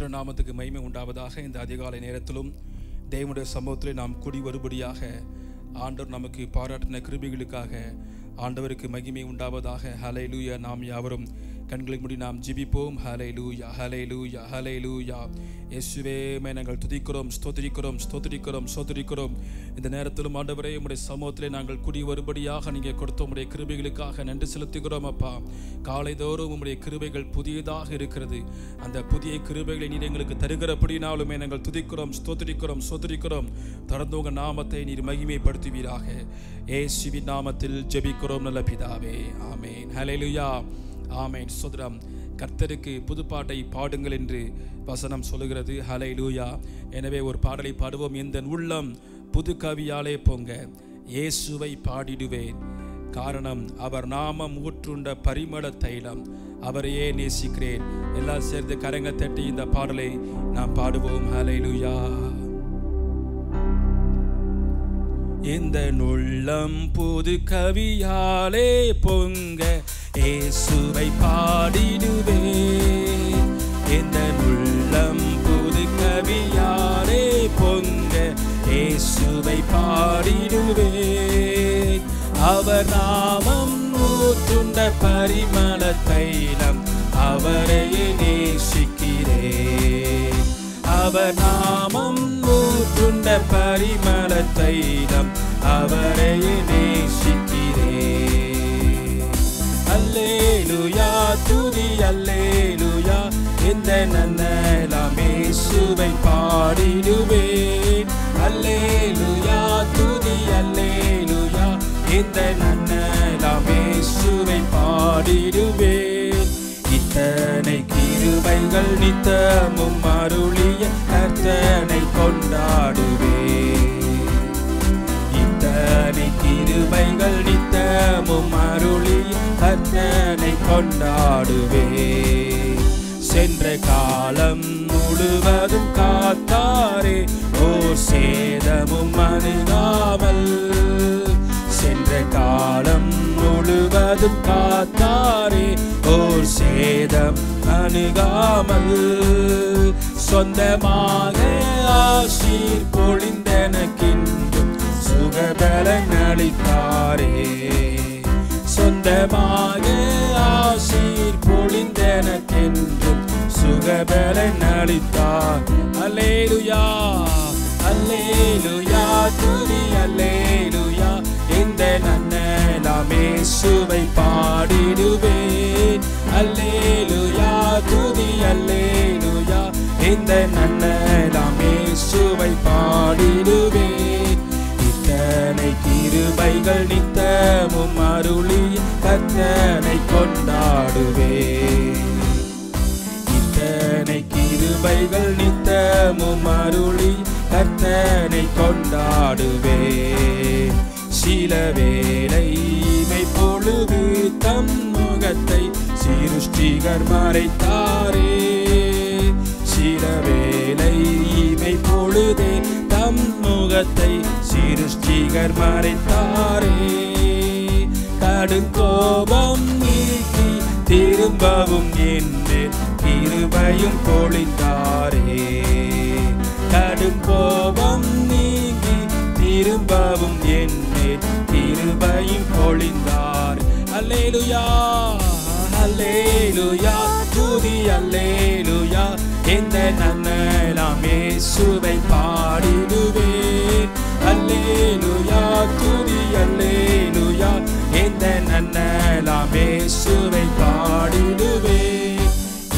கர்த்தர் நாமத்துக்கு மகிமை உண்டாவதாக. இந்த அதிகாலை நேரத்திலும் தேவனுடைய சமூகத்திலே நாம் கூடி வரும்படியாக ஆண்டவர் நமக்கு பாராட்டின கிருபைகளுக்காக ஆண்டவருக்கு மகிமை உண்டாவதாக. ஹல்லேலூயா. நாம் யாவரும் கண்களை மூடி நாம் ஜெபிப்போம். ஹல்லேலூயா, ஹல்லேலூயா, ஹல்லேலூயா. இயேசுவே நாங்கள் துதிக்கிறோம், ஸ்தோத்திரிக்கிறோம். இந்த நேரத்திலும் ஆண்டவரே உம்முடைய சமூகத்திலே நாங்கள் கூடி வரும்படியாக நீங்கள் கொடுத்த உம்முடைய கிருபைகளுக்காக நன்றி செலுத்துகிறோம் அப்பா. காலைதோறும் உம்முடைய கிருபைகள் புதியதாக இருக்கிறது. அந்த புதிய கிருபைகளை நீர் எங்களுக்கு தருகிறபடினாலுமே நாங்கள் துதிக்கிறோம், ஸ்தோத்திரிக்கிறோம். தொடர்ந்து உங்கள் நாமத்தை நீர் மகிமைப்படுத்துவீராக. இயேசுவின் நாமத்தில் ஜெபிக்கிறோம் நல்ல பிதாவே, ஆமென். ஹல்லேலூயா, ஆமென். ஸ்தோத்திரம். கர்த்தருக்கு புதுப்பாட்டை பாடுங்கள் என்று வசனம் சொல்லுகிறது. ஹல்லேலூயா. எனவே ஒரு பாடலை பாடுவோம். இந்த உள்ளம் புது கவியாலே பொங்க இயேசுவை பாடிடுவேன், காரணம் அவர் நாமம் ஊற்றுண்ட பரிமள தைலம், அவரையே நேசிக்கிறேன். எல்லாம் சேர்ந்து கரங்க தட்டி இந்த பாடலை நாம் பாடுவோம். ஹல்லேலூயா. இந்த உள்ளம் புது கவியாலே பொங்க இயேசுவை பாடிடுவேன். இந்த உள்ளம் புது கவியாலே பொங்க இயேசுவை பாடிடுவேன். அவர் நாமம் ஊற்றுண்ட பரிமள தைலம், அவரையே நேசிக்கிறேன். அவர் நாமம் ஊற்றுண்ட பரிமள தைலம், அவரையே நேசிக்கிறேன். அல்லேலூயா, துதி அல்லேலூயா. இந்த நன்னலாம் இயேசுவை பாடிடுவேன். அல்லேலூயா, துதி அல்லேலூயா. இந்த நன்னலாம் இயேசுவை பாடிடுவேன். இத்தனை கிருபைகள் நித்தமும் அருளிய கர்த்தனை கொண்டாடுவேன். இத்தனை கிருபைகள் நித்தமும் அருளிய கர்த்தனை கொண்டாடுவேன். சென்ற காலம் முழுவதும் காத்தாரே, ஓர் சேதமும் அணுகாமல். சென்ற காலம் முழுவதும் காத்தாரே, ஓர் சேதம் அணுகாமல். சொந்தமாக ஆசீர் பொழிந்தனக்கின்றும் சுகபலன் அளித்தாரே. சொந்தமாக ஆசீர் பொழிந்தனக்கென்றும் சுகபலன் அளித்தார். அல்லேலூயா, அல்லேலூயா, துதி அல்லேலூயா. இந்த நன்னலாம் இயேசுவை பாடிடுவேன். அல்லேலூயா, துதி அல்லேலூயா. இந்த நன்னலாம் இயேசுவை பாடிடுவேன். இத்தனை கிருபைகள் நித்தமும் அருளிய கர்த்தனை கொண்டாடுவேன். இத்தனை கிருபைகள் நித்தமும் அருளிய கர்த்தனை கொண்டாடுவேன். சில வேளை பொழுது தம் முகத்தை சிருஷ்டிகர் மறைத்தாரே. சில வேளை பொழுதே தம் முகத்தை சிருஷ்டிகர் மறைத்தாரே. கடுங்கோபம் நீக்கி திரும்பவும் என்று கிருபையும் பொழிந்தாரே. கடுங்கோபம் நீக்கி திரும்பவும் என்று கிருபையும் பொழிந்தார். அல்லேலூயா, அல்லேலூயா, துதி அல்லேலூயா. இந்த நன்னலாம் இயேசுவை பாடிடுவேன். அல்லேலூயா, துதி அல்லேலூயா. இந்த நன்னலாம் இயேசுவை பாடிடுவேன்.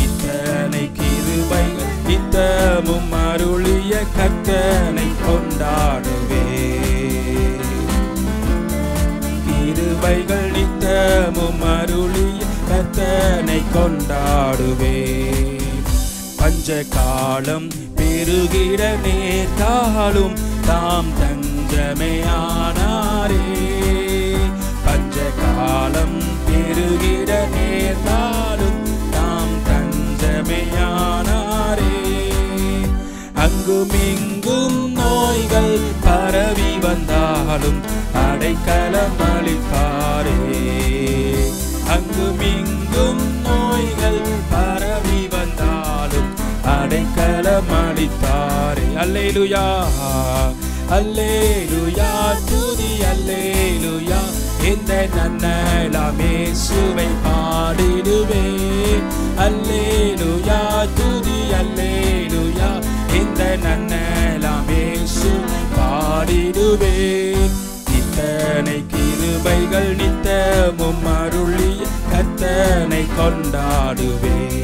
இத்தனை கிருபைகள் நித்தமும் அருளிய கர்த்தனை கொண்டாடுவேன். கிருபைகள் நித்தமும் அருளிய கர்த்தனை கொண்டாடுவேன். பஞ்ச காலம் பெருகிட நேர்ந்தாலும் தாம் தஞ்சமையானாரே. பஞ்ச காலம் பெருகிட நேர்ந்தாலும் தாம் தஞ்சமையானாரே. அங்கும் இங்கும் நோய்கள் பரவி வந்தாலும் அடைக்கலம் அளித்தாரே. அங்கும் இங்கும் நோய்கள் பரவி வந்தாலும் அடைக்கலம் அளித்தாரே. அல்லேலூயா அல்லேலூயா துதி அல்லேலூயா. இந்த நன்னலாம் இயேசுவை பாடிடுவேன். அல்லேலூயா துதி அல்லேலூயா. இந்த நன்னலாம் இயேசு பாடிடுவேன். இத்தனை கிருபைகள் நித்தமும் அருளிய கர்த்தனை கொண்டாடுவேன்.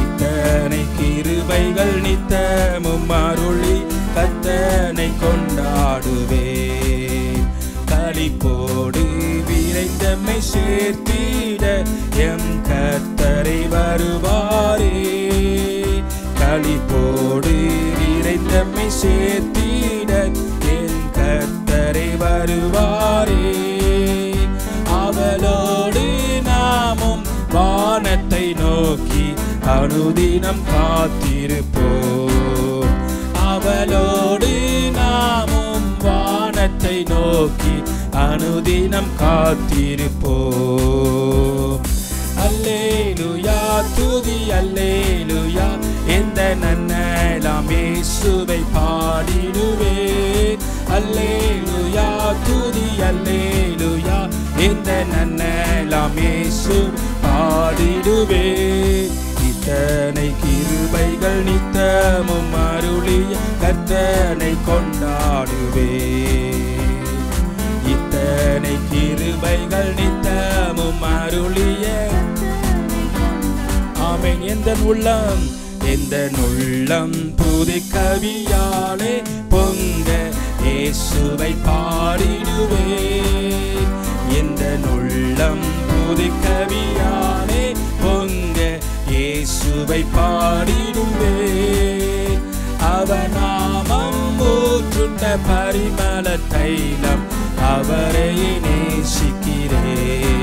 இத்தனை கிருபைகள் நித்தமும் அருளி கர்த்தனை கொண்டாடுவேன். களிப்போடு விரைந்தம்மை சேர்த்திட எம் கர்த்தரை வருவாரே. களிப்போடு விரைந்தம்மை சேர்த்திட என் கர்த்தரை வருவாரே. அவளோடு நாமும் வானத்தை நோக்கி அனுதினம் காத்திருப்போம். அவளோடு நாமும் வானத்தை நோக்கி அனுதினம் காத்திருப்போம். அல்லேலூயா துதி அல்லேலூயா. இந்த நன்னலாம் இயேசுவை பாடிடுவேன். அல்லேலூயா துதி அல்லேலூயா. இந்த நன்னலாம் இயேசு பாடிடுவேன். இத்தனை கிருபைகள் நித்தமும் அருளிய கர்த்தனை கொண்டாடுவேன். இத்தனை கிருபைகள் நித்தமும் அருளிய ஆமென். எந்த உள்ளம் புது கவியாலே பொங்க இயேசுவை பாடிடுவேன். எந்த உள்ளம் புது கவியாலே பொங்க இயேசுவை பாடிடுவேன். அவர் நாமம் ஊற்றுண்ட பரிமள தைலம் அவரை நேசிக்கிறேன்.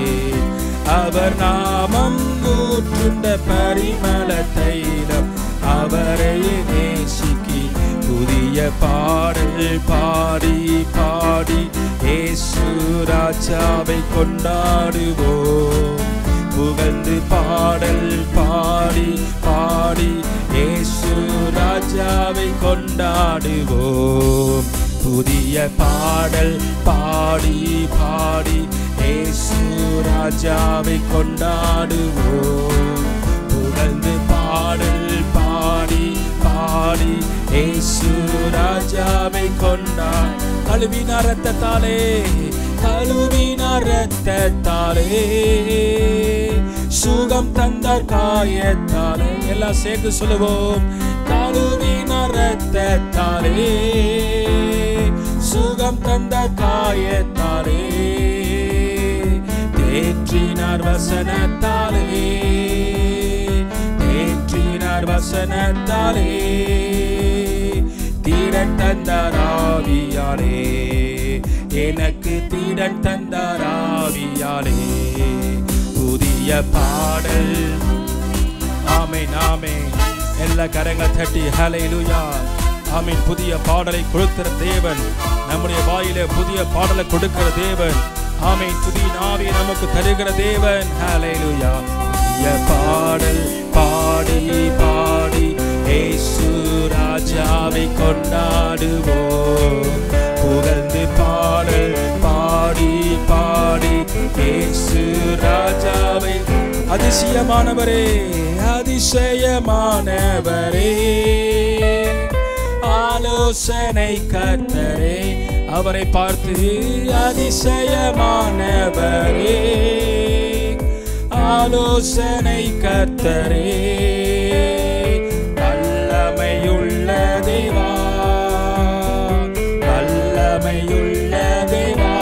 அவர் நாமம் ஊற்றுண்ட பரிமள தைலம் அவரை நேசிக்கி புதிய பாடல் பாடி பாடி இயேசு ராஜாவை கொண்டாடுவோம். புகழ்ந்து பாடல் பாடி பாடி இயேசு ராஜாவை கொண்டாடுவோம். புதிய பாடல் பாடி பாடி இயேசு ராஜாவை கொண்டாடுவோம். புகழ்ந்து பாடல் பாடி பாடி இயேசு ராஜாவை கொண்டாடு. கழுவின ரத்தத்தாலே கழுவின ரத்தத்தாலே சுகம் தந்தார் காயத்தாலே. எல்லாம் சேர்ந்து சொல்லுவோம். கழுவின ரத்தத்தாலே சுகம் தந்தார் காயத்தாலே. தேற்றினார் வசனத்தாலே தேற்றினார் வசனத்தாலே. தீடன் தந்தார் ஆவியாலே எனக்கு தீடன் தந்தார் ஆவியாலே. புதிய பாடல் ஆமென் ஆமென். எல்லா கரங்கள் தட்டி ஹல்லேலூயா ஆமென். புதிய பாடலை கொடுக்கிற தேவன், நம்முடைய வாயிலே புதிய பாடலை கொடுக்கிற தேவன். ஆமென். துதி நாவி நமக்கு தருகிற தேவன். ஹல்லேலூயா. புதிய பாடல் பாடி பாடி இயேசு ராஜாவை கொண்டாடுவோம். புகழ்ந்து பாடல் பாடி பாடி இயேசு ராஜாவை. அதிசயமானவரே அதிசயமானவரே ஆலோசனை கர்த்தரே. அவரை பார்த்து அதிசயமானவரே ஆலோசனை கர்த்தரே. வல்லமையுள்ள தேவா வல்லமையுள்ள தேவா.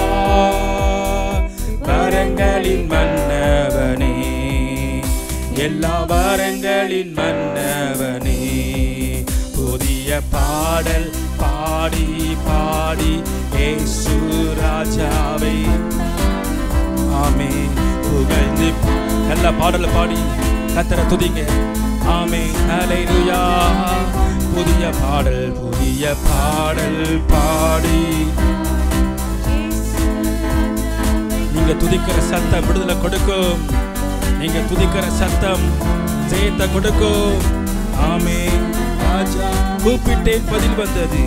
வரங்களின் மன்னவனே எல்லா வரங்களின் மன்னவனே. புதிய பாடல் பாடி பாடி இயேசு ராஜாவை ஆமென் புகழ்ந்து எல்லா பாடல பாடி கர்த்தரை துதிங்க. ஆமென் ஹல்லேலூயா. புதிய பாடல் பாடி நீங்க துதிக்கிற சத்தம் விடுதலை கொடுக்கும். நீங்க துதிக்கிற சத்தம் ஜெயத்தை கொடுக்கும். ஆமென். ராஜா. கூப்பிட்டேன் பதில் வந்தது,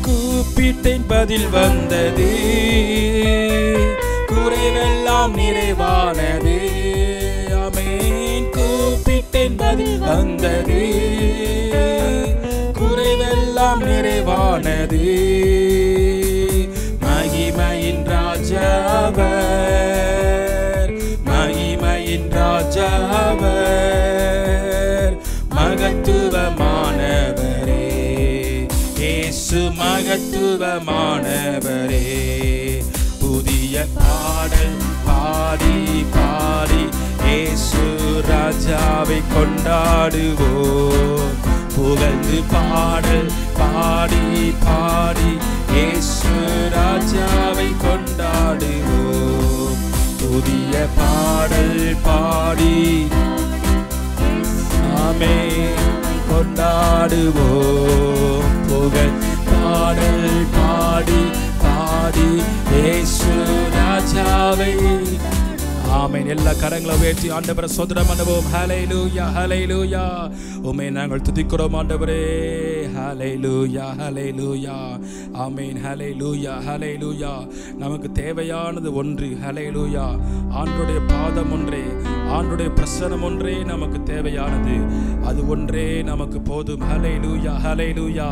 கூப்பிட்டேன் பதில் வந்தது, குறைவெல்லாம் நிறைவானது. ஆமென். கூப்பிட்டேன் பதில் வந்தது, குறைவெல்லாம் நிறைவானது. மகிமையின் ராஜாவர், மகிமையின் ராஜாவர், மகத்துவமானவரே, இயேசு மகத்துவமானவரே. புதிய பாடல் பாடி பாடி இயேசு ராஜாவை கொண்டாடுவோம். புகழ்ந்து பாடல் பாடி பாடி இயேசு ராஜாவை கொண்டாடுவோம். புதிய பாடல் பாடி ஆமென் கொண்டாடுவோம். புகழ் பாடல் பாடி பாடி இயேசு ராஜாவை. ஆமென். எல்லா கரங்களை உயர்த்தி ஆண்டவரை ஸ்தோத்திரம் பண்ணுவோம். ஹல்லேலூயா ஹல்லேலூயா. உம்மை நாங்கள் துதிக்கிறோம் ஆண்டவரே. ஹல்லேலூயா ஹல்லேலூயா. ஆமென். ஹல்லேலூயா ஹல்லேலூயா. நமக்கு தேவையானது ஒன்று. ஹல்லேலூயா. ஆண்டவருடைய பாதம் ஒன்றே, ஆண்டவருடைய பிரசன்னம் ஒன்றே நமக்கு தேவையானது. அது ஒன்றே நமக்கு போதும். ஹல்லேலூயா ஹல்லேலூயா.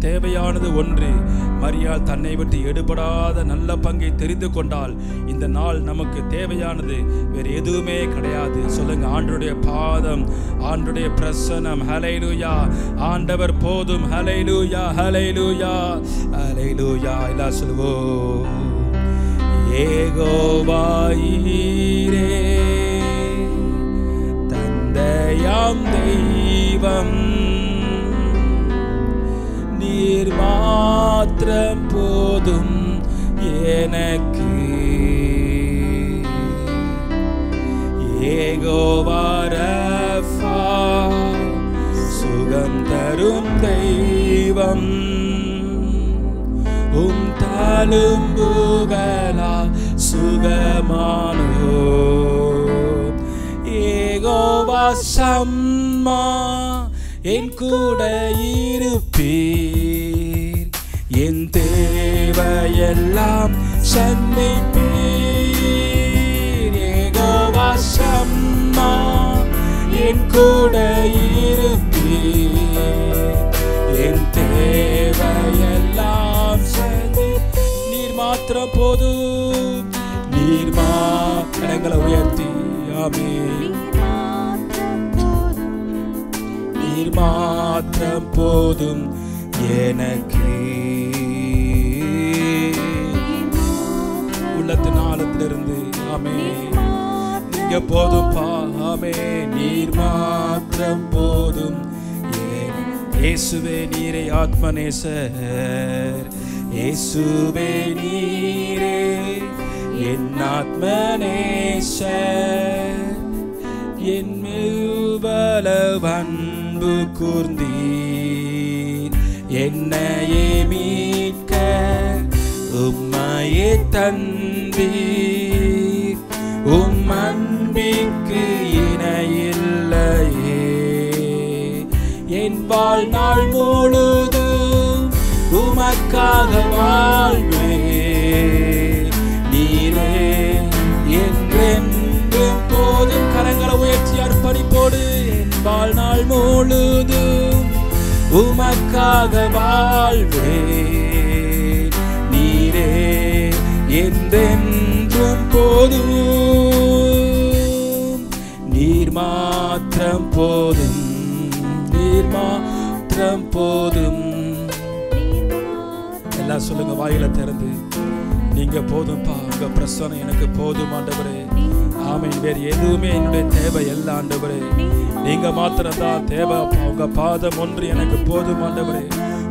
தேவையானது ஒன்று. மரியாள் தன்னை விட்டு எடுபடாத நல்ல பங்கை தெரிந்து கொண்டால் இந்த நாள் நமக்கு தேவையானது வேறு எதுவுமே கிடையாது. சொல்லுங்க, ஆண்டவருடைய பாதம், ஆண்டவருடைய பிரசன்னம். ஹல்லேலூயா. ஆண்டவர் போதும். ஹல்லேலூயா ஹல்லேலூயா ஹல்லேலூயா. எல்லாம் சொல்லுவோம். யெகோவா ஈரே, தந்தையாம் தெய்வம், நீர் மாத்திரம் போதும் எனக்கு. யெகோவா ரஃபா, சுகம் தரும் தெய்வம், தழும்புகளா சுகமானோ. யெகோவா சம்மா, என் கூட இருப்பீர், என் தேவையெல்லாம் சந்திப்பீர். யெகோவா சம்மா, என் கூட இருப்பீர், என் தேவையெல்லாம் சந்திப்பீர். நீர் மாத்திரம் போதும், நீர் கரங்களை உயர்த்தி ஆமென். நீர் மாத்திரம் போதும் எனக்கு. உள்ளத்தின் ஆழத்திலிருந்து ஆமென், நீங்க போதும்பா. ஆமென். நீர் மாத்திரம் போதும். இயேசுவே நீரே ஆத்மநேசர், இயேசுவே நீரே என் ஆத்மநேசர், என் மேல் அன்பு கூர்ந்தீர், என்னையே மீட்க உம்மையே தந்தீர், உம் அன்பிற்கு இணையில்லையே. என் வாழ்நாள் முழுதும் உமக்காக வாழ்வே, நீரே என்றென்றும் போதும். கரங்களை உயர்த்தி அர்ப்பணிப்போடு. என் வாழ்நாள் முழுதும் உமக்காக வாழ்வே, நீரே என்றென்றும் போதும். நீர் மாத்திரம் போதும், நீர் மாத்திரம் போதும். எல்லாம் சொல்லுங்க வாயில திறந்து, நீங்க போதும்பா, உங்க பிரசன்னம் எனக்கு போதும் ஆண்டவரே. ஆமென். வேறு எதுவுமே என்னுடைய தேவை அல்ல ஆண்டவரே, நீங்க மாத்திரம் தான் தேவை. உங்க பாதம் ஒன்று எனக்கு போதும் ஆண்டவரே.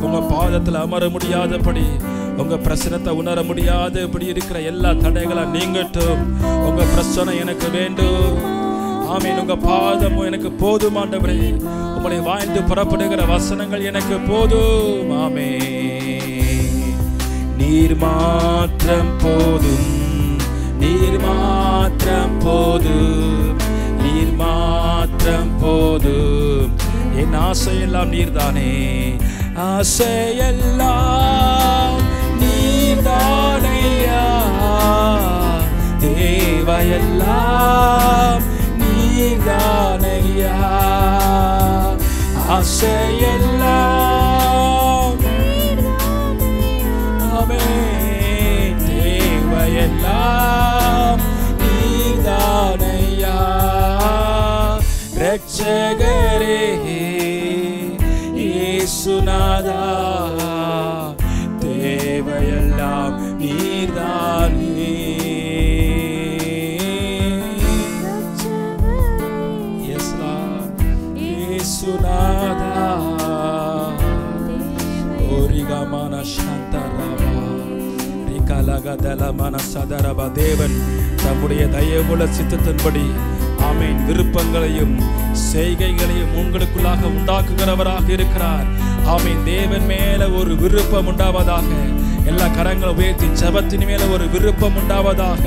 உங்க பாதத்தில் அமர முடியாதபடி, உங்க பிரசனத்தை உணர முடியாதபடி இருக்கிற எல்லா தடைகளை நீங்கட்டும். உங்க பிரசனம் எனக்கு வேண்டும். ஆமென். உங்க பாதமும் எனக்கு போதும் ஆண்டவரே. உம்முடைய வாய்ந்து புறப்படுகிற வசனங்கள் எனக்கு போதும். ஆமென். நீர் மாத்திரம் போதும், நீர் மாத்திரம் போதும் நீர் மாத்திரம் போதும். என் ஆசையெல்லாம் நீர்தானே, ஆசையெல்லாம் நீர்தானையா, தேவையெல்லாம் நீர்தானையா, ஆசையெல்லாம் ஆமென், தேவையெல்லாம் நீர்தானையா. ரட்சகரே இயேசுநாதா, தேவையெல்லாம் நீர்தானே. இயேசுநாதா, ஓரிகமான சாந்தரபா ரிகலகதலமன சதரபா. தேவன் தம்முடைய தயவுள்ள சித்தத்தின்படி ஆமென் விருப்பங்களையும் செய்கைகளையும் உங்களுக்குள்ளாக உண்டாக்குகிறவராக இருக்கிறார். ஆமென். தேவன் மேல ஒரு விருப்பம் உண்டாவதாக. எல்லா கரங்களை உயர்த்தி ஜெபத்தின் மேல ஒரு விருப்பம் உண்டாவதாக.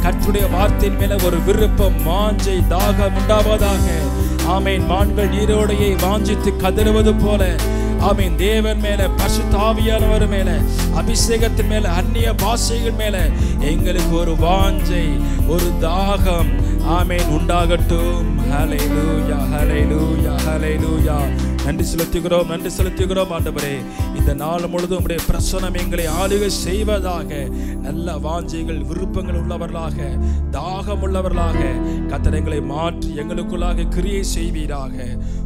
கர்த்தருடைய வார்த்தையின் மேல ஒரு விருப்பம், வாஞ்சை, தாகம் உண்டாவதாக. ஆமென். மான்கள் நீரோடையை வாஞ்சித்து கதறுவது போல ஆமென் தேவன் மேல, பரிசுத்த ஆவியானவர் மேல, அபிஷேகத்தின் மேல, அந்நிய பாஷைகள் மேல எங்களுக்கு ஒரு வாஞ்சை, ஒரு தாகம் ஆமென் உண்டாகட்டும். ஹல்லேலூயா, ஹல்லேலூயா, ஹல்லேலூயா. நன்றி செலுத்துகிறோம், நன்றி செலுத்துகிறோம் ஆண்டவரே. இந்த நாள் முழுதும் உம்முடைய பிரசன்னம் எங்களை ஆளுகை செய்வதாக. நல்ல வாஞ்சைகள், விருப்பங்கள் உள்ளவர்களாக, தாகம் உள்ளவர்களாக கர்த்தர் எங்களை மாற்றி எங்களுக்குள்ளாக கிரியை செய்வீராக.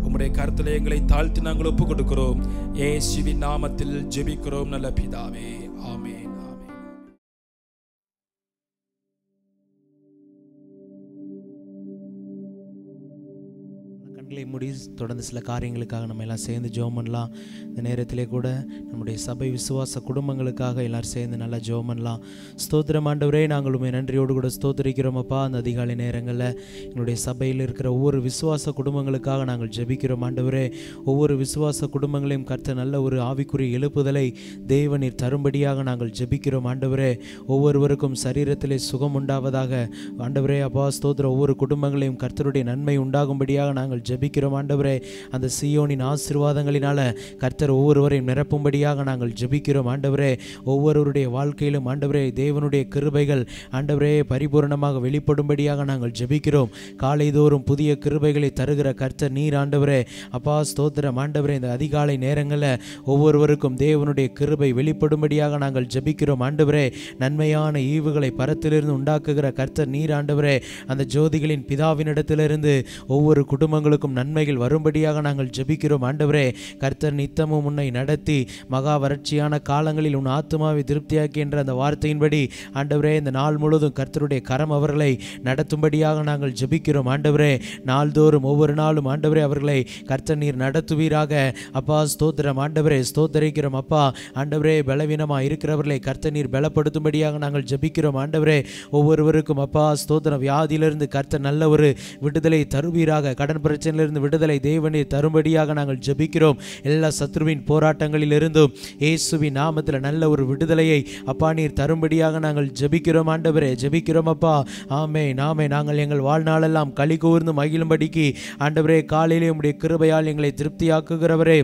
உம்முடைய கருத்தில் எங்களை தாழ்த்தி நாங்கள் ஒப்புக் கொடுக்கிறோம். இயேசுவின் நாமத்தில் ஜெபிக்கிறோம் நல்ல பிதாவே, ஆமென். கண்களை மூடி தொடர்ந்து சில காரியங்களுக்காக நம்ம எல்லாம் சேர்ந்து ஜெபம் பண்ணலாம். இந்த நேரத்திலே கூட நம்முடைய சபை விசுவாச குடும்பங்களுக்காக எல்லாரும் சேர்ந்து நல்லா ஜெபம் பண்ணலாம். ஸ்தோத்திரம் ஆண்டவரே, நாங்கள் உண்மை நன்றியோடு கூட ஸ்தோத்திரிக்கிறோம் அப்பா. அந்த அதிகாலை நேரங்களில் எங்களுடைய சபையில் இருக்கிற ஒவ்வொரு விசுவாச குடும்பங்களுக்காக நாங்கள் ஜெபிக்கிறோம் ஆண்டவரே. ஒவ்வொரு விசுவாச குடும்பங்களையும் கர்த்தர் நல்ல ஒரு ஆவிக்குரிய எழுப்புதலை தேவனீர் தரும்படியாக நாங்கள் ஜெபிக்கிறோம் ஆண்டவரே. ஒவ்வொருவருக்கும் சரீரத்திலே சுகம் உண்டாவதாக ஆண்டவரே அப்பா. ஸ்தோத்திரம். ஒவ்வொரு குடும்பங்களையும் கர்த்தருடைய நன்மை உண்டாகும்படியாக நாங்கள் ஜெபிக்கிறோம் ஆண்டவரே. அந்த சீயோனின் ஆசீர்வாதங்களினால கர்த்தர் ஒவ்வொருவரையும் நிரப்பும்படியாக நாங்கள் ஜெபிக்கிறோம் ஆண்டவரே. ஒவ்வொருவருடைய வாழ்க்கையிலும் ஆண்டவரே தேவனுடைய கிருபைகள் ஆண்டவரே பரிபூரணமாக வெளிப்படும்படியாக நாங்கள் ஜெபிக்கிறோம். காலைதோறும் புதிய கிருபைகளை தருகிற கர்த்தர் நீர் ஆண்டவரே அப்பா. ஸ்தோத்திரம் ஆண்டவரே. இந்த அதிகாலை நேரங்களில் ஒவ்வொருவருக்கும் தேவனுடைய கிருபை வெளிப்படும்படியாக நாங்கள் ஜெபிக்கிறோம் ஆண்டவரே. நன்மையான ஈவுகளை பரத்திலிருந்து உண்டாக்குகிற கர்த்தர் நீர் ஆண்டவரே. அந்த ஜோதிகளின் பிதாவினிடத்திலிருந்து ஒவ்வொரு குடும்பங்களுக்கும் நன்மைகள் வரும்படியாக நாங்கள் ஜெபிக்கிறோம் ஆண்டவரே. கர்த்தர் நித்தமும் உன்னை நடத்தி மகா வறட்சியான காலங்களில் உன் ஆத்துமாவை திருப்தியாக்கி என்ற அந்த வார்த்தையின்படி ஆண்டவரே இந்த நாள் முழுவதும் கர்த்தருடைய கரம் அவர்களை நடத்தும்படியாக நாங்கள் ஜெபிக்கிறோம் ஆண்டவரே. நாள்தோறும் ஒவ்வொரு நாளும் ஆண்டவரே அவர்களை கர்த்தர் நீர் நடத்துவீராக அப்பா. ஸ்தோத்திரம் ஆண்டவரே. ஸ்தோத்தரிக்கிறோம் அப்பா. ஆண்டவரே பலவீனமாக இருக்கிறவர்களை கர்த்தர் நீர் பலப்படுத்தும்படியாக நாங்கள் ஜெபிக்கிறோம் ஆண்டவரே. ஒவ்வொருவருக்கும் அப்பா ஸ்தோத்திரம் வியாதியிலிருந்து கர்த்தர் நல்ல ஒரு விடுதலை தருவீராக. கடன் பிரச்சனையிலிருந்து விடுதலை தேவனீர் தரும்படியாக நாங்கள் ஜெபிக்கிறோம். எல்லா சத்ருவின் போராட்டங்களிலிருந்தும் இயேசுவின் நாமத்தில் நல்ல ஒரு விடுதலையை அப்பா நீர் தரும்படியாக நாங்கள் ஜெபிக்கிறோம் ஆண்டவரே. ஜெபிக்கிறோம் அப்பா. ஆமென், ஆமென். நாங்கள் எங்கள் வாழ்நாளெல்லாம் களி கூர்ந்து மகிழும்படிக்கு ஆண்டவரே காலையிலே உம்முடைய கிருபையால் எங்களை திருப்தியாக்குகிறவரே.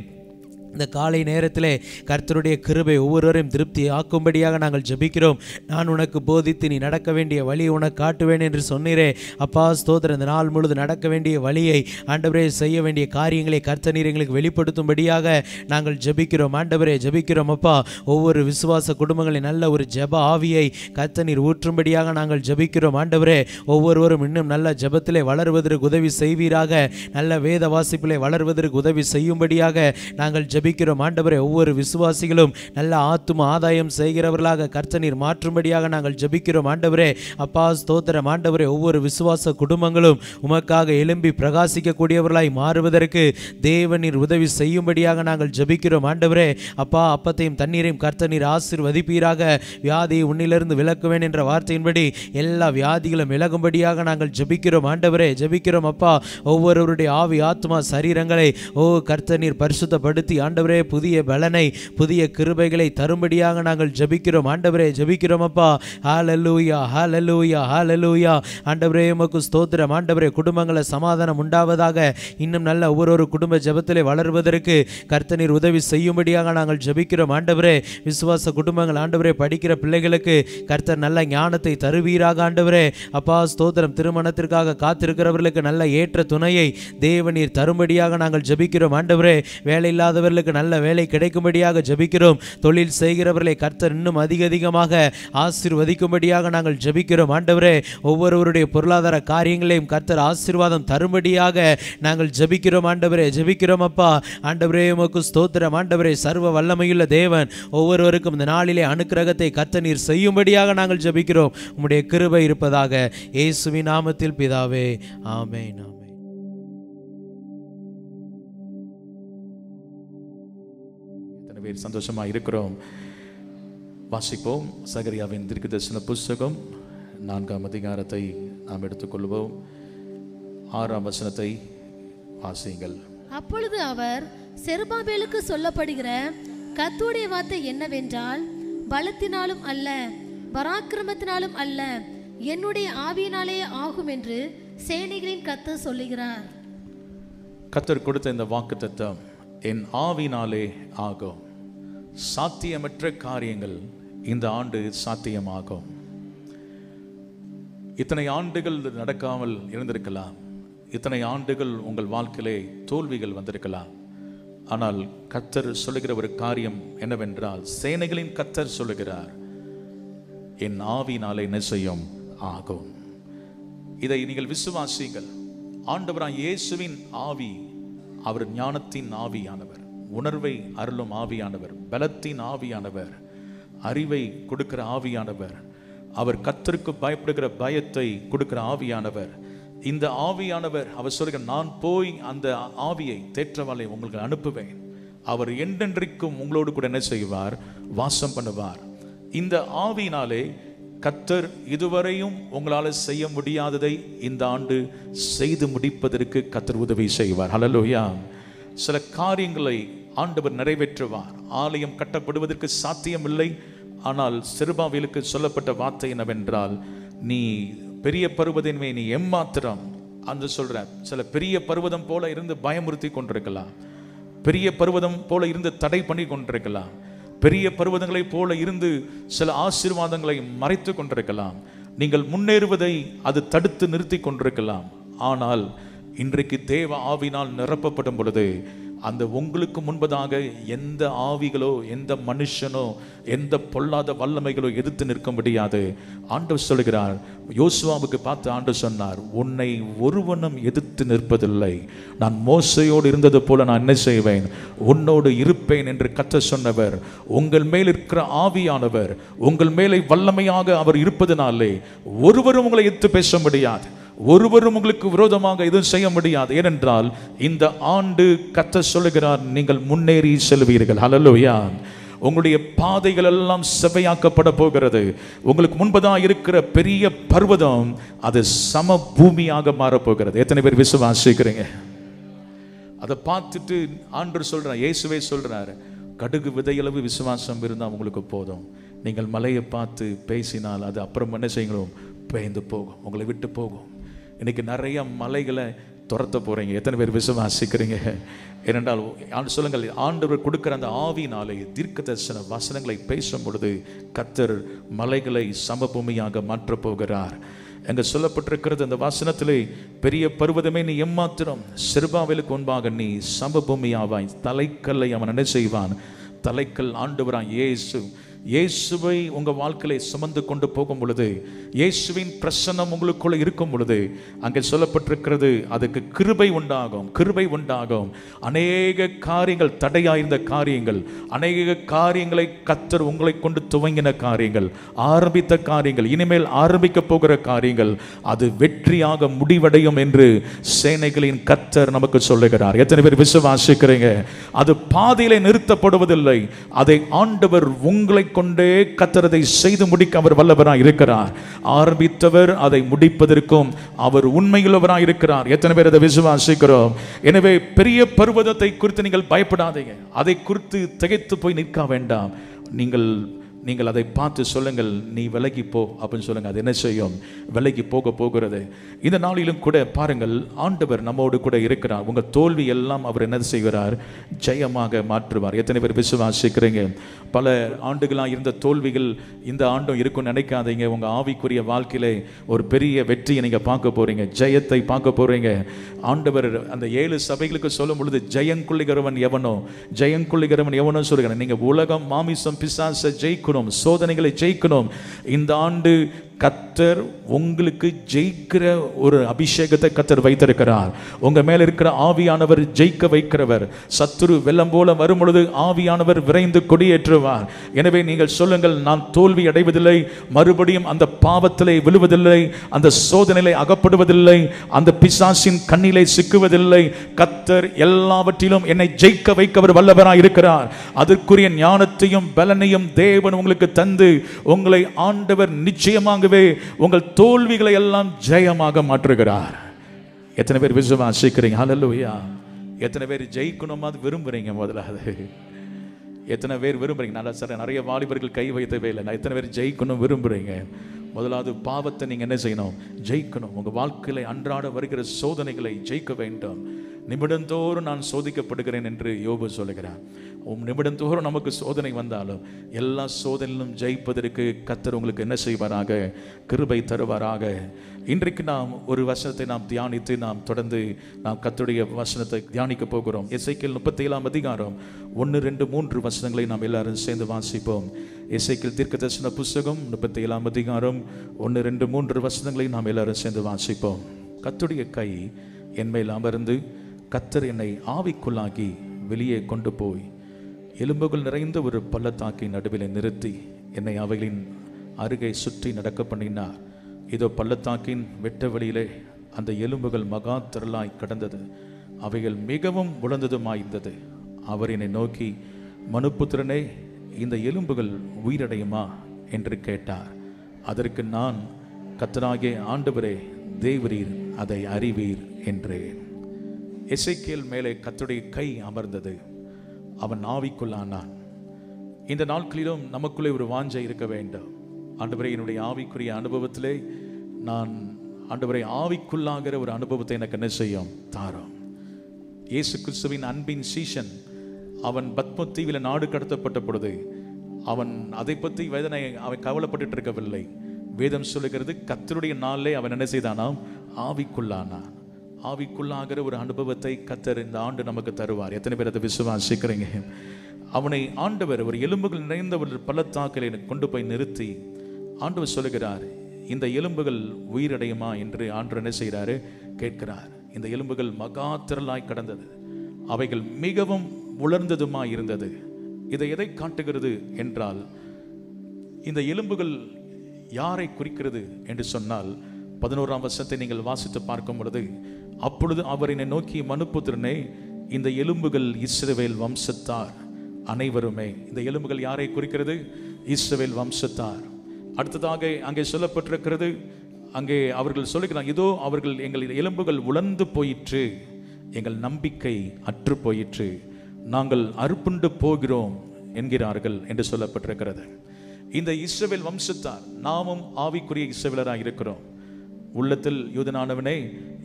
இந்த காலை நேரத்தில் கர்த்தருடைய கிருபை ஒவ்வொருவரையும் திருப்தி ஆக்கும்படியாக நாங்கள் ஜெபிக்கிறோம். நான் உனக்கு போதித்து நீ நடக்க வேண்டிய வழியை உனக்கு காட்டுவேன் என்று சொன்னீரே அப்பா. ஸ்தோத்திரம். இந்த நாள் முழுது நடக்க வேண்டிய வழியை ஆண்டவரே, செய்ய வேண்டிய காரியங்களை கர்த்தர் நீர் எங்களுக்கு வெளிப்படுத்தும்படியாக நாங்கள் ஜெபிக்கிறோம் ஆண்டவரே. ஜெபிக்கிறோம் அப்பா. ஒவ்வொரு விசுவாச குடும்பங்களின் நல்ல ஒரு ஜெப ஆவியை கர்த்தர் நீர் ஊற்றும்படியாக நாங்கள் ஜெபிக்கிறோம் ஆண்டவரே. ஒவ்வொருவரும் இன்னும் நல்ல ஜெபத்திலே வளருவதற்கு உதவி செய்வீராக. நல்ல வேத வாசிப்பிலே வளருவதற்கு உதவி செய்யும்படியாக நாங்கள் ஜெபிக்கிறோம் ஆண்டவரே. ஒவ்வொரு விசுவாசிகளும் நல்ல ஆத்தும ஆதாயம் செய்கிறவர்களாக கர்த்தர் நீர் மாற்றும்படியாக நாங்கள் ஜெபிக்கிறோம் ஆண்டவரே. அப்பா ஸ்தோத்திரம் ஆண்டவரே. ஒவ்வொரு விசுவாச குடும்பங்களும் உமக்காக எழும்பி பிரகாசிக்கக்கூடியவர்களாய் மாறுவதற்கு தேவன் நீர் உதவி செய்யும்படியாக நாங்கள் ஜெபிக்கிறோம் ஆண்டவரே. அப்பா அப்பத்தையும் தண்ணீரையும் கர்த்தர் நீர் ஆசீர்வதிப்பீராக. வியாதியை உன்னிலிருந்து விலக்குவேன் என்ற வார்த்தையின்படி எல்லா வியாதிகளும் விலகும்படியாக நாங்கள் ஜெபிக்கிறோம் ஆண்டவரே. ஜெபிக்கிறோம் அப்பா. ஒவ்வொருவருடைய ஆவி ஆத்மா சரீரங்களை கர்த்தர் நீர் பரிசுத்தப்படுத்தி ஆண்டவரே புதிய பலனை, புதிய கிருபைகளை தரும்படியாக நாங்கள் ஜெபிக்கிறோம் ஆண்டவரே. ஜெபிக்கிறோம் அப்பா. ஹல்லேலூயா, ஹல்லேலூயா, ஹல்லேலூயா. ஆண்டவரே உமக்கு ஸ்தோத்திரம் ஆண்டவரே. குடும்பங்களை சமாதானம் உண்டாவதாக. இன்னும் நல்ல ஒவ்வொரு குடும்ப ஜெபத்திலே வளர்வதற்கு கர்த்தர் உதவி செய்யும்படியாக நாங்கள் ஜெபிக்கிறோம் ஆண்டவரே. விசுவாச குடும்பங்கள் ஆண்டவரே, படிக்கிற பிள்ளைகளுக்கு கர்த்தர் நல்ல ஞானத்தை தருவீராக ஆண்டவரே. அப்பா ஸ்தோத்திரம். திருமணத்திற்காக காத்திருக்கிறவர்களுக்கு நல்ல ஏற்ற துணையை தேவநீர் தரும்படியாக நாங்கள் ஜெபிக்கிறோம் ஆண்டவரே. வேலை இல்லாதவர்களுக்கு நல்ல வேலை கிடைக்கும்படியாக ஜெபிக்கிறோம். தொழில் செய்கிறவர்களை கர்த்தர் இன்னும் அதிகமாக ஆசீர்வதிக்கும்படியாக நாங்கள் ஜெபிக்கிறோம் ஆண்டவரே. ஒவ்வொருவருடைய பொருளாதார காரியங்களையும் கர்த்தர் ஆசீர்வாதம் தரும்படியாக நாங்கள் ஜெபிக்கிறோம் ஆண்டவரே. ஜெபிக்கிறோம் அப்பா. ஆண்டவரே உமக்கு ஸ்தோத்திரம் ஆண்டவரே. சர்வ வல்லமையுள்ள தேவன் ஒவ்வொருவருக்கும் இந்த நாளிலே அனுக்கிரகத்தை கர்த்தர் நீர் செய்யும்படியாக நாங்கள் ஜெபிக்கிறோம். உம்முடைய கிருபை இருப்பதாக இயேசுவின் நாமத்தில் பிதாவே, ஆமென். சந்தோஷமா இருக்கிறோம். வாசிப்போம். சகரியாவின் தீர்க்கதரிசன புஸ்தகம் 4ஆம் அதிகாரத்தை நாம் எடுத்துக்கொள்வோம். 6ஆம் வசனத்தை வாசியுங்கள். அப்பொழுது அவர், செருபாபேலுக்கு சொல்லப்படுகிற கர்த்தருடைய வார்த்தை என்னவென்றால், பலத்தினாலும் அல்ல பராக்கிரமத்தினாலும் அல்ல, என்னுடைய ஆவியினாலே ஆகும் என்று சேனைகளின் கர்த்தர் சொல்லுகிறார். கர்த்தர் கொடுத்த இந்த வாக்குத்தத்தம் என் ஆவியினாலே ஆகும். சாத்தியமற்ற காரியங்கள் இந்த ஆண்டு சாத்தியமாகும். இத்தனை ஆண்டுகள் நடக்காமல் இருந்திருக்கலாம். இத்தனை ஆண்டுகள் உங்கள் வாழ்க்கையிலே தோல்விகள் வந்திருக்கலாம். ஆனால் கர்த்தர் சொல்லுகிற ஒரு காரியம் என்னவென்றால், சேனைகளின் கர்த்தர் சொல்லுகிறார், என் ஆவியினாலே என்ன செய்யும் ஆகும். இதை நீங்கள் விசுவாசிங்கள். ஆண்டவராய் இயேசுவின் ஆவி அவர் ஞானத்தின் ஆவியானவர், உணர்வை அருளும் ஆவியானவர், பலத்தின் ஆவியானவர், அறிவை கொடுக்கிற ஆவியானவர், அவர் கர்த்தருக்கு பயப்படுகிற பயத்தை கொடுக்கிற ஆவியானவர். இந்த ஆவியானவர் அவர் சொல்கிற, நான் போய் அந்த ஆவியை தேற்றவாளை உங்களுக்கு அனுப்புவேன். அவர் என்றென்றைக்கும் உங்களோடு கூட என்ன செய்வார், வாசம் பண்ணுவார். இந்த ஆவியினாலே கர்த்தர் இதுவரையும் உங்களால் செய்ய முடியாததை இந்த ஆண்டு செய்து முடிப்பதற்கு கர்த்தர் உதவி செய்வார். ஹல்லேலூயா. சில காரியங்களை ஆண்டவர் நிறைவேற்றுவார். ஆலயம் கட்டப்படுவதற்கு சாத்தியமில்லை. ஆனால் செருபாபேலுக்கு சொல்லப்பட்ட வார்த்தை என்னவென்றால், நீ பெரிய பர்வதமே நீ எம்மாத்திரம் அந்த சொல்ற. சில பெரிய பர்வதம் போல இருந்து பயமுறுத்தி கொண்டிருக்கலாம், பெரிய பர்வதம் போல இருந்து தடை பண்ணி கொண்டிருக்கலாம், பெரிய பர்வதங்களை போல இருந்து சில ஆசீர்வாதங்களை மறைத்து கொண்டிருக்கலாம். நீங்கள் முன்னேறுவதை அது தடுத்து நிறுத்தி கொண்டிருக்கலாம். ஆனால் இன்றைக்கு தேவ ஆவினால் நிரப்பப்படும் பொழுது அந்த உங்களுக்கு முன்பதாக எந்த ஆவிகளோ எந்த மனுஷனோ எந்த பொல்லாத வல்லமைகளோ எதிர்த்து நிற்க முடியாது. ஆண்டவர் சொல்கிறார், யோசுவாவுக்கு பார்த்து ஆண்டவர் சொன்னார், உன்னை ஒருவனும் எதிர்த்து நிற்பதில்லை. நான் மோசையோடு இருந்தது போல நான் என்ன செய்வேன், உன்னோடு இருப்பேன் என்று கர்த்தர் சொன்னவர். உங்கள் மேல் இருக்கிற ஆவியானவர் உங்கள் மேலே வல்லமையாக அவர் இருப்பதனாலே ஒருவரும் உங்களை எதிர்த்து பேச முடியாது, ஒருவரும் உங்களுக்கு விரோதமாக எதுவும் செய்ய முடியாது. ஏனென்றால் இந்த ஆண்டு கர்த்தர் சொல்லுகிறார், நீங்கள் முன்னேறி செல்வீர்கள். ஹல்லேலூயா. உங்களுடைய பாதைகள் எல்லாம் செவ்வையாக்கப்பட போகிறது. உங்களுக்கு முன்பதாக இருக்கிற பெரிய பர்வதம் அது சம பூமியாக மாறப்போகிறது. எத்தனை பேர் விசுவாசிக்கிறீங்க? அதை பார்த்துட்டு ஆண்டவர் சொல்றார், இயேசுவே சொல்றார், கடுகு விதையளவு விசுவாசம் இருந்தால் உங்களுக்கு போதும். நீங்கள் மலையை பார்த்து பேசினால் அது அப்புறம் என்ன செய்யணும், பெயர்ந்து போகும், உங்களை விட்டு போகும். இன்னைக்கு நிறைய மலைகளை துரத்த போறீங்க. எத்தனை பேர் விசுவாசிக்கிறீங்க? ஏனென்றால் சொல்லுங்கள், ஆண்டவர் கொடுக்கிற அந்த ஆவியினாலே தீர்க்க தரிசன வசனங்களை பேசும் பொழுது கர்த்தர் மலைகளை சமபூமியாக மாற்றப் போகிறார். எங்க சொல்லப்பட்டிருக்கிறது அந்த வசனத்திலே, பெரிய பர்வதமே நீ எம்மாத்திரம், செருபாபேலுக்கு முன்பாக நீ சமபூமியாவாய். தலைக்கல்லை அவன் என்ன செய்வான், தலைக்கல் ஆண்டவராய் இயேசு. இயேசுவை உங்க வாழ்க்கையை சுமந்து கொண்டு போகும் பொழுது, இயேசுவின் பிரசன்னம் உங்களுக்குள்ள இருக்கும் பொழுது, அங்கே சொல்லப்பட்டிருக்கிறது அதுக்கு கிருபை உண்டாகும், கிருபை உண்டாகும். அநேக காரியங்கள் தடையாயிருந்த காரியங்கள், அநேக காரியங்களை கர்த்தர் உங்களை கொண்டு துவங்கின காரியங்கள், ஆரம்பித்த காரியங்கள், இனிமேல் ஆரம்பிக்க போகிற காரியங்கள் அது வெற்றியாக முடிவடையும் என்று சேனைகளின் கர்த்தர் நமக்கு சொல்லுகிறார். எத்தனை பேர் விசுவாசிக்கிறீங்க? அது பாதையிலே நிறுத்தப்படுவதில்லை. அதை ஆண்டவர் உங்களை கொண்டே கர்த்தர் அதை செய்து முடிக்க அவர் வல்லவராய் இருக்கிறார். ஆரம்பித்தவர் அதை முடிப்பதற்கும் அவர் உண்மையுள்ளவராய் இருக்கிறார். எத்தனை பேர் அதை விசுவாசிக்கிறோம்? எனவே பெரிய பர்வதத்தை குறித்து நீங்கள் பயப்படாதீங்க. அதை குறித்து திகைத்து போய் நிற்க வேண்டாம். நீங்கள் அதை பார்த்து சொல்லுங்கள், நீ விலகி போ அப்படின்னு சொல்லுங்க. அது என்ன செய்யும்? விலகி போகிறது. இந்த நாளிலும் கூட பாருங்கள், ஆண்டவர் நம்மோடு கூட இருக்கிறார். உங்கள் தோல்வி எல்லாம் அவர் என்ன செய்கிறார்? ஜெயமாக மாற்றுவார். எத்தனை பேர் விசுவாசிக்கிறீங்க? பல ஆண்டுகளாக இருந்த தோல்விகள் இந்த ஆண்டும் இருக்குன்னு நினைக்காதீங்க. உங்கள் ஆவிக்குரிய வாழ்க்கையிலே ஒரு பெரிய வெற்றியை நீங்கள் பார்க்க போறீங்க, ஜெயத்தை பார்க்க போறீங்க. ஆண்டவர் அந்த 7 சபைகளுக்கு சொல்லும் பொழுது ஜெயங்கொள்ளுகிறவன் எவனோ, ஜெயங்கொள்ளுகிறவன் எவனோ சொல்லுகிறேன். நீங்கள் உலகம், மாமிசம், பிசாசை ஜெயிக்கணும், சோதனைகளை ஜெயிக்கணும். இந்த ஆண்டு கர்த்தர் உங்களுக்கு ஜெயிக்கிற ஒரு அபிஷேகத்தை கர்த்தர் வைத்திருக்கிறார். உங்க மேல இருக்கிற ஆவியானவர் ஜெயிக்க வைக்கிறவர். சத்துரு வெள்ளம் போல வரும் பொழுது ஆவியானவர் விரைந்து கொடியேற்றுவார். எனவே நீங்கள் சொல்லுங்கள், நான் தோல்வி அடைவதில்லை, மறுபடியும் அந்த பாவத்திலே விழுவதில்லை, அந்த சோதனையிலே அகப்படுவதில்லை, அந்த பிசாசின் கண்ணிலே சிக்குவதில்லை. கர்த்தர் எல்லாவற்றிலும் என்னை ஜெயிக்க வைக்கவர் வல்லவராய் இருக்கிறார். அதற்குரிய ஞானத்தையும் பலனையும் தேவன் உங்களுக்கு தந்து உங்களை ஆண்டவர் நிச்சயமாக உங்கள் தோல்விகளை எல்லாம் ஜெயமாக மாற்றுகிறார். எத்தனை பேர் விசுவாசிக்கிறீங்க? ஹல்லேலூயா. எத்தனை பேர் ஜெயிக்கணும் அது விரும்புறீங்க? முதலாவது எத்தனை பேர் விரும்புறீங்க? நல்லா சார், நிறைய வாலிபர்கள் கை வைத்தவே இல்லை. நான் எத்தனை பேர் ஜெயிக்கணும் விரும்புறீங்க? முதலாவது பாவத்தை நீங்க என்ன செய்யணும்? ஜெயிக்கணும். உங்க வாழ்க்கையில அன்றாட வருகிற சோதனைகளை ஜெயிக்க வேண்டும். நிமிடந்தோறும் நான் சோதிக்கப்படுகிறேன் என்று யோபு சொல்லுகிறார். நிமிடந்தோறும் நமக்கு சோதனை வந்தாலும் எல்லா சோதனையிலும் ஜெயிப்பதற்கு கர்த்தர் உங்களுக்கு என்ன செய்வாராக? கிருபை தருவாராக. இன்றைக்கு நாம் ஒரு வசனத்தை நாம் தியானித்து நாம் தொடர்ந்து நாம் கர்த்தருடைய வசனத்தை தியானிக்க போகிறோம். எசேக்கியேல் 37ஆம் அதிகாரம் 1, 2, 3 வசனங்களை நாம் எல்லாரும் சேர்ந்து வாசிப்போம். எசேக்கியேல் தீர்க்கதரிசன புத்தகம் 37ஆம் அதிகாரம் 1, 2, 3 வசனங்களை நாம் எல்லாரும் சேர்ந்து வாசிப்போம். கர்த்தருடைய கை என் மேல் அமர்ந்து கர்த்தர் என்னை ஆவிக்குள்ளாகி வெளியே கொண்டு போய் எலும்புகள் நிறைந்த ஒரு பள்ளத்தாக்கின் நடுவில் நிறுத்தி என்னை அவைகளின் அருகே சுற்றி நடக்க பண்ணினார். இதோ பள்ளத்தாக்கின் வெட்ட வழியிலே அந்த எலும்புகள் மகா திரளாய் கடந்தது, அவைகள் மிகவும் உலர்ந்ததுமாயிருந்தது. அவர் என்னை நோக்கி, மனுப்புத்திரனே, இந்த எலும்புகள் உயிரடையுமா என்று கேட்டார். அதற்கு நான், கர்த்தராகிய ஆண்டவரே, தேவரீர் அதை அறிவீர் என்றேன். எசேக்கியேல் மேலே கர்த்தருடைய கை அமர்ந்தது. அவன் ஆவிக்குள்ளானான். இந்த நாட்களிலும் நமக்குள்ளே ஒரு வாஞ்சை இருக்க வேண்டும். ஆண்டவரே, என்னுடைய ஆவிக்குரிய அனுபவத்திலே நான் ஆண்டவரை ஆவிக்குள்ளாகிற ஒரு அனுபவத்தை எனக்கு என்ன செய்யும்? தாரும். இயேசு கிறிஸ்துவின் அன்பின் சீஷன் அவன் பத்ம தீவில் நாடு கடத்தப்பட்ட பொழுது அவன் அதை பற்றி அவன் கவலைப்பட்டு இருக்கவில்லை. வேதம் சொல்லுகிறது, கர்த்தருடைய நாளிலே அவன் என்ன செய்தானாம்? ஆவிக்குள்ளானான். ஆவிக்குள்ளாகிற ஒரு அனுபவத்தை கர்த்தர் இந்த ஆண்டு நமக்கு தருவார். எத்தனை பேர் அதை விசுவாசிக்கிறீங்க? அவனை ஆண்டவர் ஒரு எலும்புகள் நிறைந்த ஒரு பள்ளத்தாக்கிலே கொண்டு போய் நிறுத்தி ஆண்டவர் சொல்லுகிறார், இந்த எலும்புகள் உயிரடையுமா என்று ஆண்டவர் என்ன செய்கிறாரு? கேட்கிறார். இந்த எலும்புகள் மகா திரளாய் கடந்தது, அவைகள் மிகவும் உலர்ந்ததுமாய் இருந்தது. இதை எதை காட்டுகிறது என்றால், இந்த எலும்புகள் யாரை குறிக்கிறது என்று சொன்னால், 11ஆம் வசனத்தை நீங்கள் வாசித்து பார்க்கும் பொழுது, அப்பொழுது அவர் என்னை நோக்கி, மனுப்புத்திரனே, இந்த எலும்புகள் இஸ்ரவேல் வம்சத்தார் அனைவருமே. இந்த எலும்புகள் யாரை குறிக்கிறது? இஸ்ரவேல் வம்சத்தார். அடுத்ததாக அங்கே சொல்லப்பட்டிருக்கிறது, அங்கே அவர்கள் சொல்லுகிறார், இதோ அவர்கள் எங்கள் எலும்புகள் உலர்ந்து போயிற்று, எங்கள் நம்பிக்கை அற்று போயிற்று, நாங்கள் அறுப்புண்டு போகிறோம் என்கிறார்கள் என்று சொல்லப்பட்டிருக்கிறது. இந்த இஸ்ரவேல் வம்சத்தார் நாமும் ஆவிக்குரிய இஸ்ரவேலராக இருக்கிறோம். உள்ளத்தில் யூதனானவனே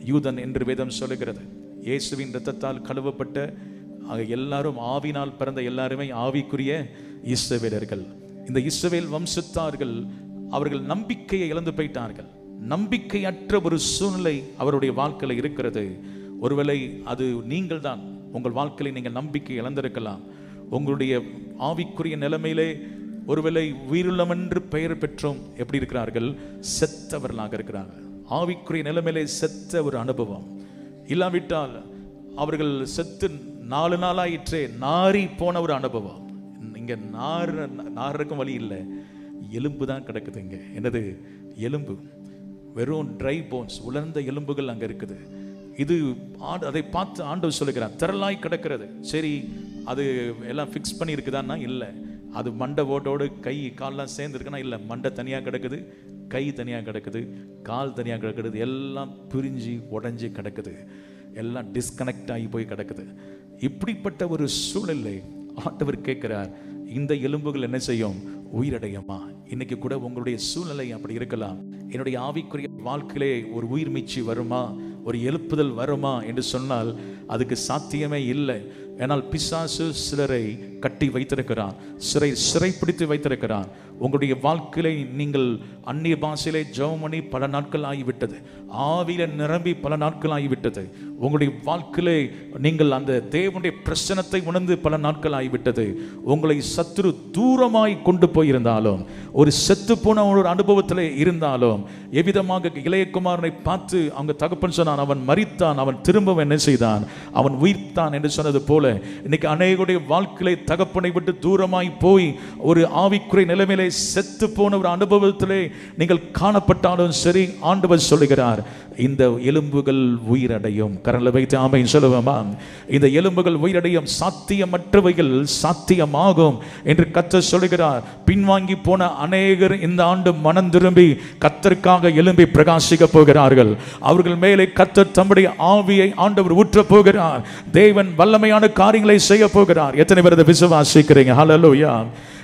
யூதன் என்று வேதம் சொல்லுகிறது. இயேசுவின் இரத்தத்தால் கழுவப்பட்ட எல்லாரும், ஆவினால் பிறந்த எல்லாருமே ஆவிக்குரிய இஸ்ரவேலர்கள். இந்த இஸ்ரவேல் வம்சத்தார்கள் அவர்கள் நம்பிக்கையை இழந்து போயிட்டார்கள். நம்பிக்கையற்ற ஒரு சூழ்நிலை அவருடைய வாழ்க்கையில் இருக்கிறது. ஒருவேளை அது நீங்கள் தான். உங்கள் வாழ்க்கையில் நீங்கள் நம்பிக்கை இழந்திருக்கலாம். உங்களுடைய ஆவிக்குரிய நிலைமையிலே ஒருவேளை உயிருள்ளம் என்று பெயர் பெற்றும் எப்படி இருக்கிறார்கள்? செத்தவர்களாக இருக்கிறார்கள். ஆவிக்குரிய நிலைமையிலே செத்த ஒரு அனுபவம். இல்லாவிட்டால் அவர்கள் செத்து 4 நாளாயிற்றே நாரி போன ஒரு அனுபவம். இங்க நாருக்கும் வழி இல்லை, எலும்பு தான் கிடக்குது. இங்க என்னது? எலும்பு, வெறும் ட்ரை போன்ஸ், உலர்ந்த எலும்புகள் அங்க இருக்குது. இது அதை பார்த்து ஆண்டவர் சொல்லுகிறார், திரளாய் கிடக்கிறது. சரி, அது எல்லாம் ஃபிக்ஸ் பண்ணி இருக்குதான்னா இல்லை, அது மண்டை ஓட்டோடு கை கால்லாம் சேர்ந்துருக்குன்னா இல்லை, மண்டை தனியாக கிடக்குது, கை தனியாக கிடக்குது, கால் தனியாக கிடக்குது, எல்லாம் பிரிஞ்சு உடஞ்சி கிடக்குது, எல்லாம் டிஸ்கனெக்ட் ஆகி போய் கிடக்குது. இப்படிப்பட்ட ஒரு சூழலை ஆண்டவர் கேட்கிறார், இந்த எலும்புகள் என்ன செய்யும்? உயிரடையுமா? இன்னைக்கு கூட உங்களுடைய சூழ்நிலை அப்படி இருக்கலாம். என்னுடைய ஆவிக்குரிய வாழ்க்கையிலே ஒரு உயிர் மீட்சி வருமா, ஒரு எழுப்புதல் வருமா என்று சொன்னால் அதுக்கு சாத்தியமே இல்லை. ஏனால் பிசாசு சிலரை கட்டி வைத்திருக்கிறான், சிறைப்பிடித்து வைத்திருக்கிறான். உங்களுடைய வாழ்க்கையிலே நீங்கள் அந்நிய பாஷையிலே ஜெபம் பண்ணி பல நாட்கள் ஆகிவிட்டது, ஆவியில நிரம்பி பல நாட்கள் ஆகிவிட்டது. உங்களுடைய வாழ்க்கையிலே நீங்கள் அந்த தேவனுடைய பிரசனத்தை உணர்ந்து பல நாட்கள் ஆகிவிட்டது. உங்களை சத்துரு தூரமாய் கொண்டு போயிருந்தாலும், ஒரு செத்து போன ஒரு அனுபவத்தில் இருந்தாலும், எவ்விதமாக இளையகுமாரனை பார்த்து அவங்க தகப்பன் சொன்னான், அவன் மரித்தான், அவன் திரும்ப என்ன செய்தான், அவன் உயிர்த்தான் என்று சொன்னது போல இன்னைக்கு அநேகருடைய வாழ்க்கையிலே தகப்பனை விட்டு தூரமாய் போய் ஒரு ஆவிக்குறை நிலைமையிலே செத்து போன ஒரு அனுபவத்திலே நீங்கள் காணப்பட்டாலும் சரி, ஆண்டவர் சொல்லுகிறார், இந்த எலும்புகள் உயிரடையும். கரங்களை வைத்து ஆமென் சொல்லுவோமா? இந்த எலும்புகள் உயிரடையும், சாத்தியமற்றவைகள் சாத்தியமாகும் என்று கர்த்தர் சொல்லுகிறார். பின்வாங்கி போன அநேகர் இந்த ஆண்டு மனம் திரும்பி கர்த்தருக்காக எழும்பி பிரகாசிக்க போகிறார்கள். அவர்கள் மேலே கர்த்தர் தம்முடைய ஆவியை ஆண்டவர் ஊற்ற போகிறார். தேவன் வல்லமையான காரியங்களை செய்ய போகிறார். எத்தனை பேர் அதை விசுவாசிக்கிறீங்க? ஹல்லேலூயா.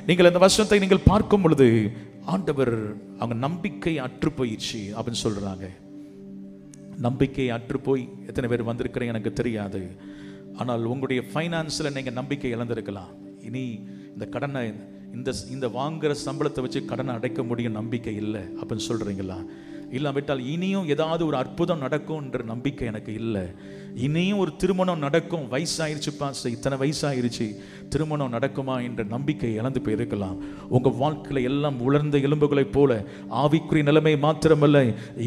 நீங்கள் இந்த வசனத்தை நீங்கள் பார்க்கும் பொழுது ஆண்டவர் அவங்க நம்பிக்கை அற்று போயிடுச்சு அப்படின்னு சொல்றாங்க. நம்பிக்கை அற்று போய் எத்தனை பேர் வந்திருக்கிறீங்க எனக்கு தெரியாது. ஆனால் உங்களுடைய ஃபைனான்ஸில் நீங்கள் நம்பிக்கை இழந்திருக்கலாம். இனி இந்த கடனை இந்த வாங்குற சம்பளத்தை வச்சு கடனை அடைக்க முடியும் நம்பிக்கை இல்லை அப்படின்னு சொல்கிறீங்களா? இல்லாவிட்டால் இனியும் ஏதாவது ஒரு அற்புதம் நடக்கும்ன்ற நம்பிக்கை எனக்கு இல்லை. இனியும் ஒரு திருமணம் நடக்கும், வயசாயிருச்சுப்பா, இத்தனை வயசாயிருச்சு, திருமணம் நடக்குமா என்ற நம்பிக்கை இழந்து போயிருக்கலாம். உங்கள் வாழ்க்கையில் எல்லாம் உலர்ந்த எலும்புகளைப் போல ஆவிக்குரிய நிலைமை மாத்திரமல்ல,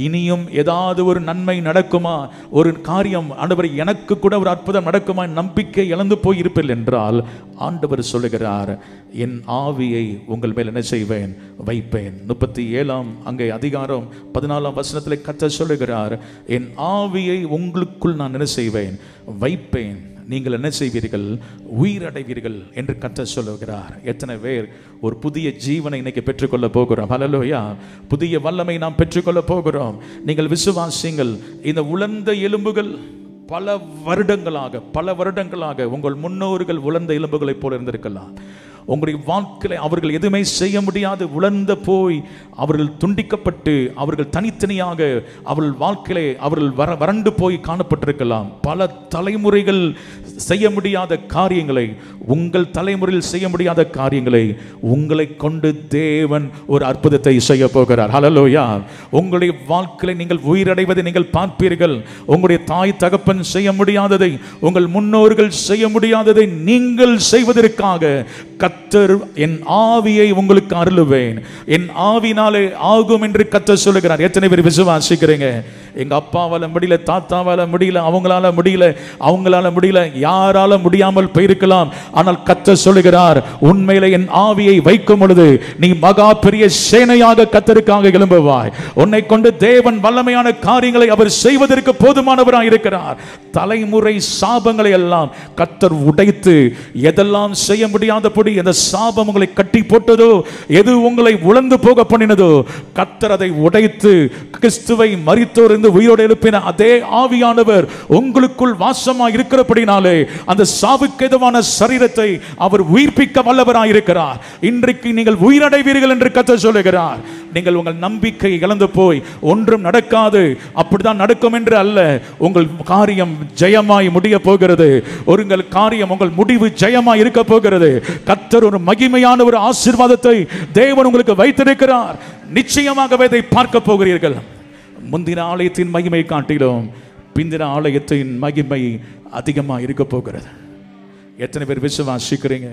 இனியும் ஏதாவது ஒரு நன்மை நடக்குமா, ஒரு காரியம் ஆண்டவர் எனக்கு கூட ஒரு அற்புதம் நடக்குமா நம்பிக்கை இழந்து போய் இருப்பீர்கள் என்றால் ஆண்டவர் சொல்லுகிறார், என் ஆவியை உங்கள் மேல் என்ன செய்வேன்? வைப்பேன். 37 அங்கே அதிகாரம் 14 வசனத்தில் கர்த்தர் சொல்லுகிறார், என் ஆவியை உங்களுக்குள் நான் என்ன செய்வேன்? வைப்பேன். நீங்கள் என்ன செய்வீர்கள்? உயிரடைவீர்கள் என்று கர்த்தர் சொல்லுகிறார். எத்தனை பேர் ஒரு புதிய ஜீவனை இன்னைக்கு பெற்றுக்கொள்ள போகிறோம்? ஹல்லேலூயா. புதிய வல்லமை நாம் பெற்றுக்கொள்ள போகிறோம். நீங்கள் விசுவாசிங்கள். இந்த உலர்ந்த எலும்புகள் பல வருடங்களாக உங்கள் முன்னோர்கள் உலர்ந்த எலும்புகளைப் போல இருந்திருக்கலாம். உங்களுடைய வாழ்க்கையில் அவர்கள் எதுவுமே செய்ய முடியாது, உலர்ந்த போய் அவர்கள் துண்டிக்கப்பட்டு அவர்கள் தனித்தனியாக அவர்கள் வாழ்க்கையிலே அவர்கள் வறண்டு போய் காணப்பட்டிருக்கலாம். பல தலைமுறைகள் செய்ய முடியாத காரியங்களை, உங்கள் தலைமுறையில் செய்ய முடியாத காரியங்களை உங்களை கொண்டு தேவன் ஒரு அற்புதத்தை செய்ய போகிறார். ஹல்லேலூயா. உங்களுடைய வாழ்க்கையில நீங்கள் உயிரடைவதை நீங்கள் பார்ப்பீர்கள். உங்களுடைய தாய் தகப்பன் செய்ய முடியாததை, உங்கள் முன்னோர்கள் செய்ய முடியாததை நீங்கள் செய்வதற்காக கர்த்தர் என் ஆவியை உங்களுக்கு அருளுவேன், என் ஆவினாலே ஆகும் என்று கர்த்தர் சொல்லுகிறார். எத்தனை பேர் விசுவாசிக்கிறீங்க? எங்க அப்பாவால முடியல, தாத்தாவால முடியல, அவங்களால முடியல, யாரால முடியாமல் போயிருக்கலாம். ஆனால் கர்த்தர் சொல்லுகிறார், உண்மையிலே என் ஆவியை வைக்கும் பொழுது நீ மகா பெரிய சேனையாக கர்த்தருக்காக எழும்புவாய். உன்னை கொண்டு தேவன் வல்லமையான காரியங்களை அவர் செய்வதற்கு போதுமானவராக இருக்கிறார். தலைமுறை சாபங்களை எல்லாம் கர்த்தர் உடைத்து, எதெல்லாம் செய்ய முடியாதபடி எந்த சாபம் உங்களை கட்டி போட்டதோ, எது உங்களை உழந்து போக பண்ணினதோ, கர்த்தர் அதை உடைத்து கிறிஸ்துவை மரித்தோர் உயிரோடு எழுப்பின அதே ஆவியானவர் உங்களுக்குள் வாசமாக இருக்கிறபடினாலே அந்த சாவுக்கு எதுவான சரீரத்தை அவர் உயிர்ப்பிக்க வல்லவராய் இருக்கிறார். இன்றைக்கு நீங்கள் உயிரடைவீர்கள் என்று கர்த்தர் சொல்லுகிறார். நீங்கள் உங்கள் நம்பிக்கை இழந்து போய் ஒன்றும் நடக்காது, அப்படிதான் நடக்கும் என்று அல்ல. உங்கள் காரியம் ஜெயமாய் முடிய போகிறது. உங்கள் காரியம், உங்கள் முடிவு ஜெயமாய் இருக்க போகிறது. கர்த்தர் ஒரு மகிமையான ஒரு ஆசீர்வாதத்தை தேவன் உங்களுக்கு வைத்திருக்கிறார். நிச்சயமாகவே இதை பார்க்க போகிறீர்கள். முந்தின ஆலயத்தின் மகிமை காட்டிலும் பிந்தின ஆலயத்தின் மகிமை அதிகமாக இருக்க போகிறது. எத்தனை பேர் விசுவாசிக்கிறீங்க?